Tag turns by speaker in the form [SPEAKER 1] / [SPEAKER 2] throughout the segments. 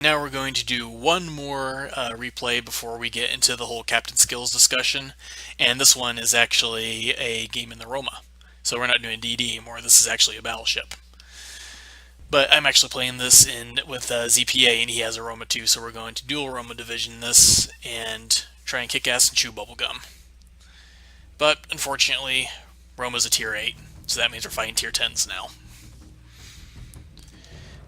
[SPEAKER 1] Now we're going to do one more replay before we get into the whole captain skills discussion, and this one is actually a game in the Roma. So we're not doing DD anymore, this is actually a battleship. But I'm actually playing this with ZPA, and he has a Roma too, so we're going to dual Roma division this and try and kick ass and chew bubblegum. But unfortunately, Roma's a tier 8, so that means we're fighting tier 10s now.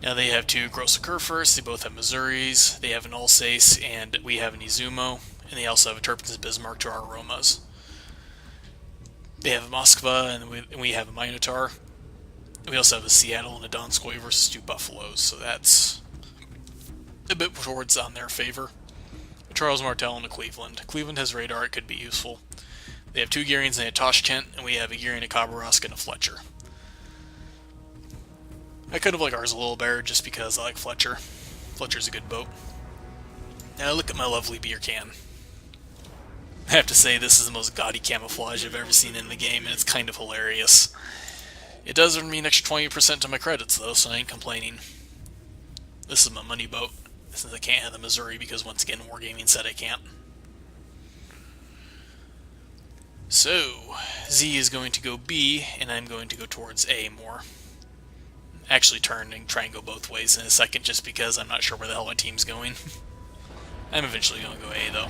[SPEAKER 1] Now they have two Gross first, they both have Missouris, they have an Alsace, and we have an Izumo, and they also have a Turpin's Bismarck to our Romas. They have a Moskva, and we have a Minotaur. We also have a Seattle and a Donskoy versus two Buffaloes, so that's a bit towards on their favor. Charles Martel and a Cleveland. Cleveland has radar, it could be useful. They have two Gearians and a Tashkent, and we have a Gearian, a Khabarovsk, and a Fletcher. I kind of like ours a little better just because I like Fletcher. Fletcher's a good boat. Now look at my lovely beer can. I have to say this is the most gaudy camouflage I've ever seen in the game, and it's kind of hilarious. It does earn me an extra 20% to my credits though, so I ain't complaining. This is my money boat, since I can't have the Missouri because once again Wargaming said I can't. So, Z is going to go B, and I'm going to go towards A more. Actually turn and try and go both ways in a second just because I'm not sure where the hell my team's going. I'm eventually going to go A though.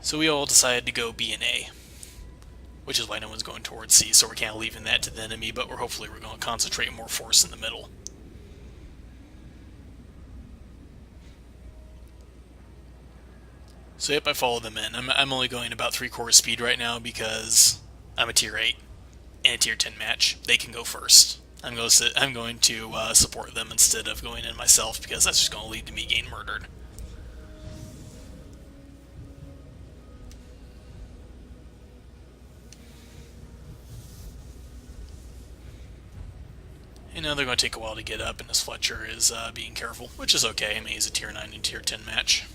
[SPEAKER 1] So we all decided to go B and A, which is why no one's going towards C, so we're kind of leaving that to the enemy, but hopefully we're going to concentrate more force in the middle. So yep, I follow them in. I'm only going about 3/4 speed right now because I'm a tier 8 in a tier 10 match. They can go first. I'm going to support them instead of going in myself because that's just going to lead to me getting murdered. And now they're going to take a while to get up, and this Fletcher is being careful, which is okay. I mean, he's a tier 9 and tier 10 match.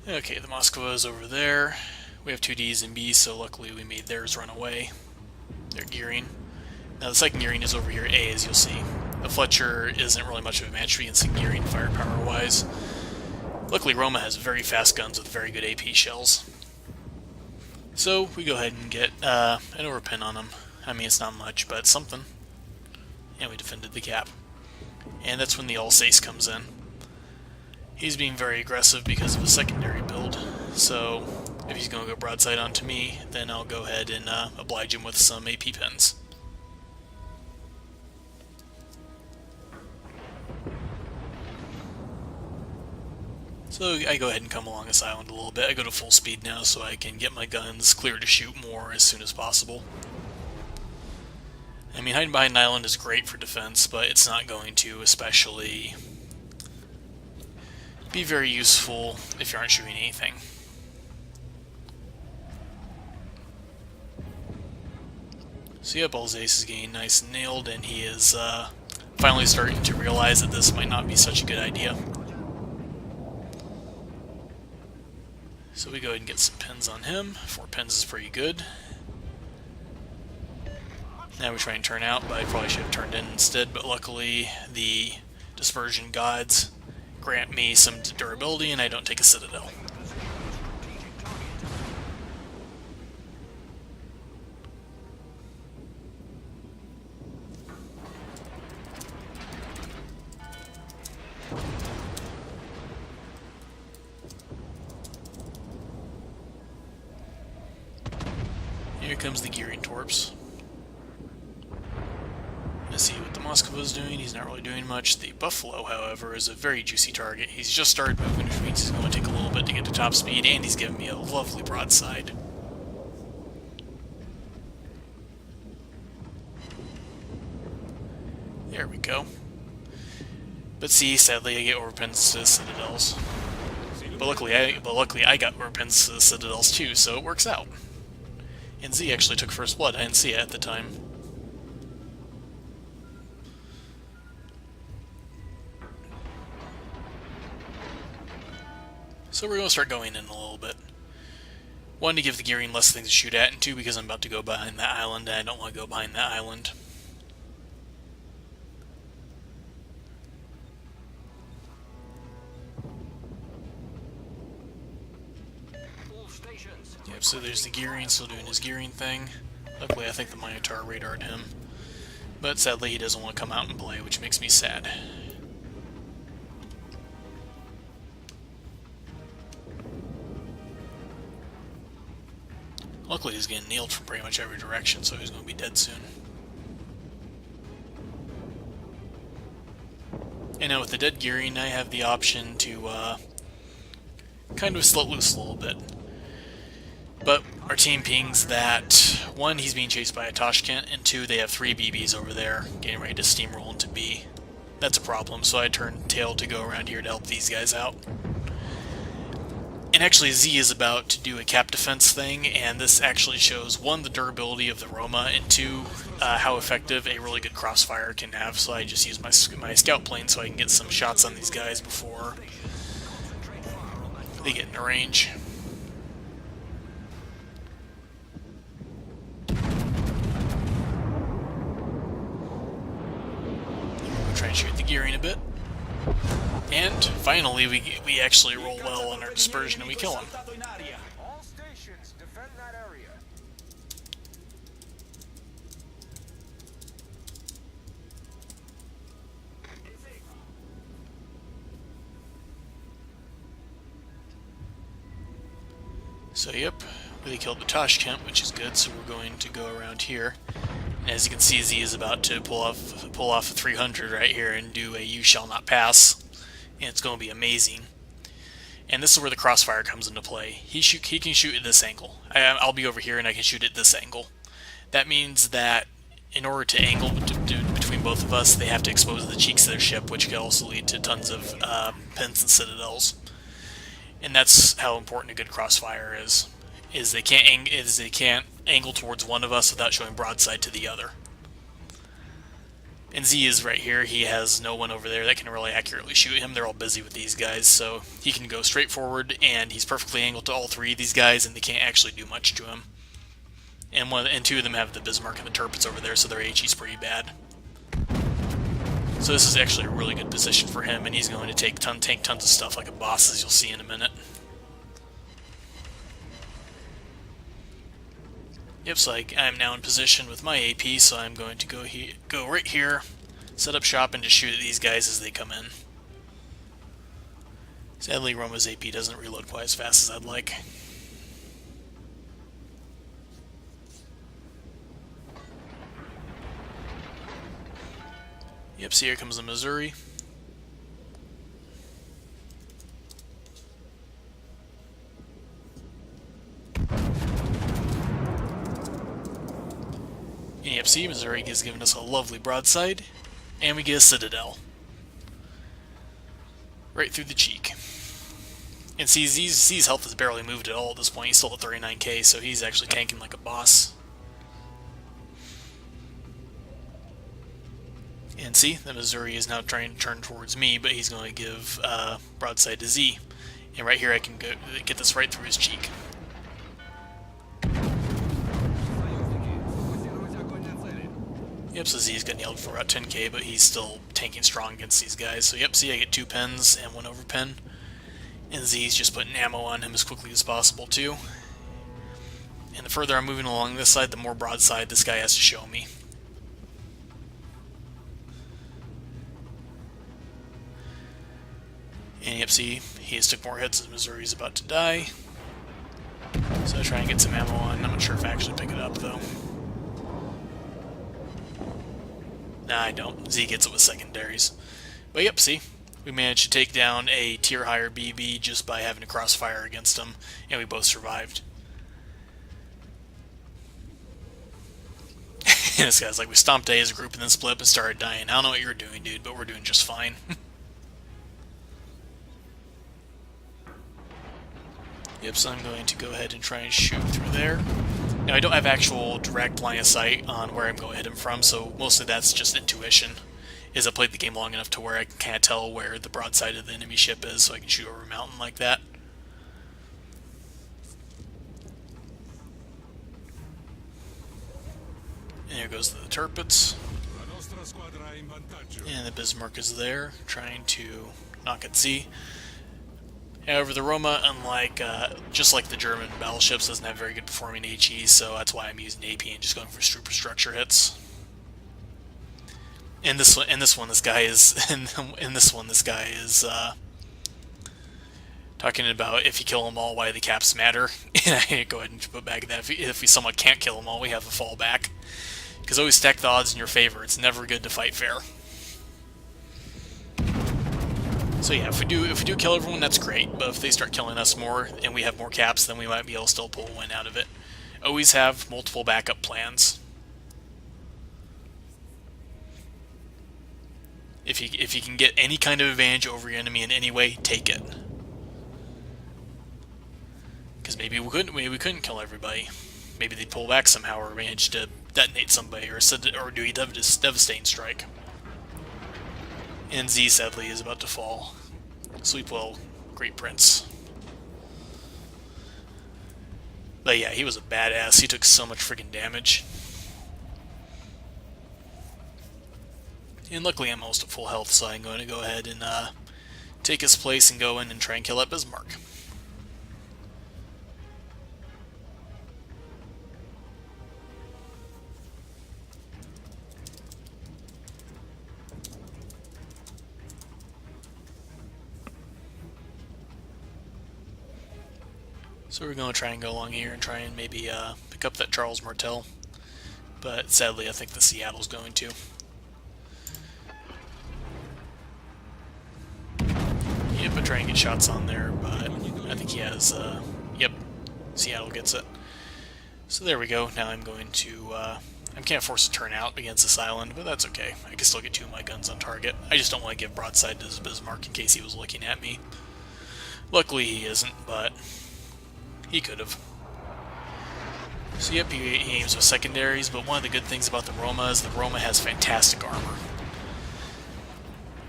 [SPEAKER 1] Okay, the Moskva is over there. We have two Ds and Bs, so luckily we made theirs run away. They're gearing. Now the second gearing is over here, A, as you'll see. The Fletcher isn't really much of a match against the gearing firepower-wise. Luckily Roma has very fast guns with very good AP shells. So we go ahead and get an overpin on them. I mean, it's not much, but it's something. And we defended the cap. And that's when the Alsace comes in. He's being very aggressive because of a secondary build, so if he's going to go broadside onto me, then I'll go ahead and oblige him with some AP pins. So I go ahead and come along this island a little bit. I go to full speed now so I can get my guns clear to shoot more as soon as possible. I mean, hiding behind an island is great for defense, but it's not going to especially be very useful if you aren't shooting anything. So yep, Alsace is getting nice and nailed, and he is finally starting to realize that this might not be such a good idea. So we go ahead and get some pins on him. 4 pins is pretty good. Now we try and turn out, but I probably should have turned in instead, but luckily the dispersion gods grant me some durability and I don't take a citadel. Here comes the Gearing Torps. Let's see what the Moskva is doing. He's not really doing much. The Buffalo, however, is a very juicy target. He's just started moving, which means he's going to take a little bit to get to top speed, and he's giving me a lovely broadside. There we go. But see, sadly I get overpins to the citadels. But luckily I got more pins to the Citadels too, so it works out. And Z actually took first blood. I didn't see it at the time. So we're going to start going in a little bit. One, to give the gearing less things to shoot at, and two, because I'm about to go behind that island, and I don't want to go behind that island. Yep, so there's the gearing, still doing his gearing thing. Luckily, I think the Minotaur radared him. But sadly, he doesn't want to come out and play, which makes me sad. Luckily, he's getting nailed from pretty much every direction, so he's going to be dead soon. And now with the dead gearing, I have the option to kind of let loose a little bit. But our team pings that, one, he's being chased by a Tashkent, and two, they have 3 BBs over there getting ready to steamroll into B. That's a problem, so I turned tail to go around here to help these guys out. And actually, Z is about to do a cap defense thing, and this actually shows, one, the durability of the Roma, and two, how effective a really good crossfire can have. So I just use my scout plane so I can get some shots on these guys before they get into range. Try and shoot the gearing a bit. And finally, we actually roll well on our dispersion and we kill him. So yep, we killed the Tashkent, which is good, so we're going to go around here. And as you can see, Z is about to pull off a 300 right here and do a "You Shall Not Pass," and it's going to be amazing. And this is where the crossfire comes into play. He can shoot at this angle. I'll be over here and I can shoot at this angle. That means that in order to angle between both of us, they have to expose the cheeks of their ship, which could also lead to tons of pins and citadels. And that's how important a good crossfire is. They can't angle towards one of us without showing broadside to the other. And Z is right here. He has no one over there that can really accurately shoot him. They're all busy with these guys, so he can go straight forward, and he's perfectly angled to all 3 of these guys, and they can't actually do much to him. And 2 of them have the Bismarck and the Tirpitz over there, so their HE's pretty bad. So this is actually a really good position for him, and he's going to tank tons of stuff like a boss, as you'll see in a minute. Yep, so I'm now in position with my AP, so I'm going to go right here, set up shop, and just shoot at these guys as they come in. Sadly, Roma's AP doesn't reload quite as fast as I'd like. Yep, so here comes the Missouri. And yep, see, Missouri has given us a lovely broadside, and we get a citadel. Right through the cheek. And see, Z's health has barely moved at all at this point. He's still at 39k, so he's actually tanking like a boss. And see, the Missouri is now trying to turn towards me, but he's going to give broadside to Z. And right here I can get this right through his cheek. Yep, so Z's got nailed for about 10k, but he's still tanking strong against these guys. So yep, see, I get 2 pins and 1 overpin. And Z's just putting ammo on him as quickly as possible, too. And the further I'm moving along this side, the more broadside this guy has to show me. And yep, see, he has took more hits as Missouri's about to die. So I try and get some ammo on. I'm not sure if I actually pick it up, though. Nah, I don't. Z gets it with secondaries. But yep, see, we managed to take down a tier higher BB just by having a crossfire against him, and we both survived. And this guy's like, we stomped A as a group and then split up and started dying. I don't know what you're doing, dude, but we're doing just fine. Yep, so I'm going to go ahead and try and shoot through there. Now, I don't have actual direct line of sight on where I'm going to hit him from, so mostly that's just intuition. Is I played the game long enough to where I can kind of tell where the broadside of the enemy ship is, so I can shoot over a mountain like that. And here goes the Tirpitz. And the Bismarck is there, trying to knock at Z. However, the Roma, unlike just like the German battleships, doesn't have very good performing HE, so that's why I'm using AP and just going for superstructure hits. In this one, this guy is talking about if you kill them all, why the caps matter. And I go ahead and put back that if we somewhat can't kill them all, we have a fallback. Because always stack the odds in your favor. It's never good to fight fair. So yeah, if we do kill everyone, that's great. But if they start killing us more and we have more caps, then we might be able to still pull a win out of it. Always have multiple backup plans. If you can get any kind of advantage over your enemy in any way, take it. Because maybe we couldn't kill everybody. Maybe they'd pull back somehow or manage to detonate somebody or do a devastating strike. And Z, sadly, is about to fall. Sleep well, Great Prince. But yeah, he was a badass. He took so much freaking damage. And luckily I'm almost at full health, so I'm going to go ahead and take his place and go in and try and kill that Bismarck. So we're going to try and go along here and try and maybe pick up that Charles Martel. But sadly, I think the Seattle's going to. Yep, I try and get shots on there, but I think he has, yep, Seattle gets it. So there we go. Now I'm going to, I can't force a turn out against this island, but that's okay. I can still get 2 of my guns on target. I just don't want to give broadside to his Bismarck in case he was looking at me. Luckily he isn't, but he could have. So yep, he aims with secondaries, but one of the good things about the Roma is the Roma has fantastic armor.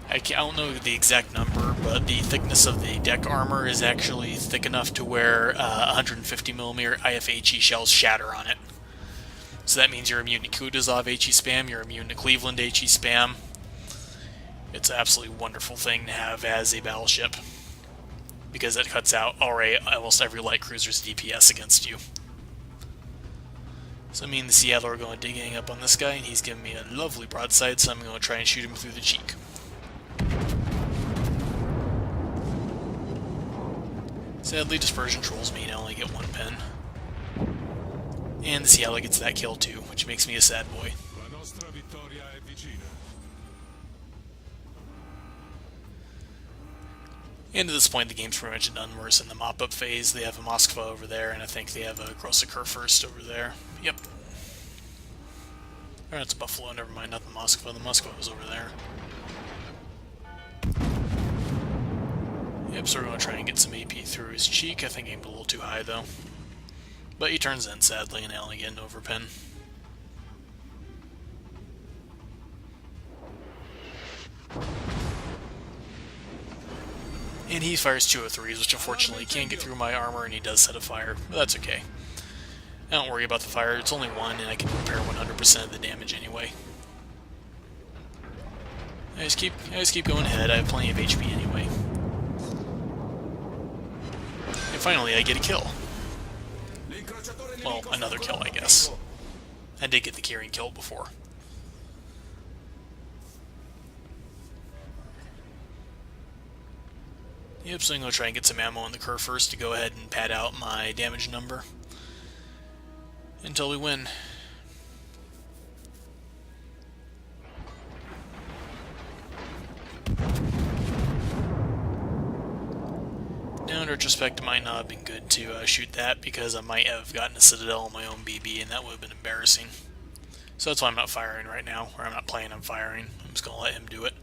[SPEAKER 1] I don't know the exact number, but the thickness of the deck armor is actually thick enough to where 150mm IFHE shells shatter on it. So that means you're immune to Kutuzov HE spam, you're immune to Cleveland HE spam. It's an absolutely wonderful thing to have as a battleship, because it cuts out almost every light cruiser's DPS against you. So me and the Seattle are going digging up on this guy, and he's giving me a lovely broadside, so I'm going to try and shoot him through the cheek. Sadly, dispersion trolls me and I only get 1 pin. And the Seattle gets that kill too, which makes me a sad boy. And at this point, the game's pretty much done. We're in the mop-up phase. They have a Moskva over there, and I think they have a grosse first over there. Yep. Or that's Buffalo, never mind, not the Moskva. The Moskva was over there. Yep, so we're going to try and get some AP through his cheek. I think I aimed a little too high, though. But he turns in, sadly, and I only get an overpin. And he fires 203s, which unfortunately can't get through my armor, and he does set a fire. But that's okay. I don't worry about the fire. It's only 1, and I can repair 100% of the damage anyway. I just keep going ahead. I have plenty of HP anyway. And finally, I get a kill. Well, another kill, I guess. I did get the Kieran kill before. Yep, so I'm going to try and get some ammo in the Kerr first to go ahead and pad out my damage number until we win. Now, in retrospect, it might not have been good to shoot that because I might have gotten a Citadel on my own BB, and that would have been embarrassing. So that's why I'm not firing right now, or I'm not planning on firing. I'm just going to let him do it.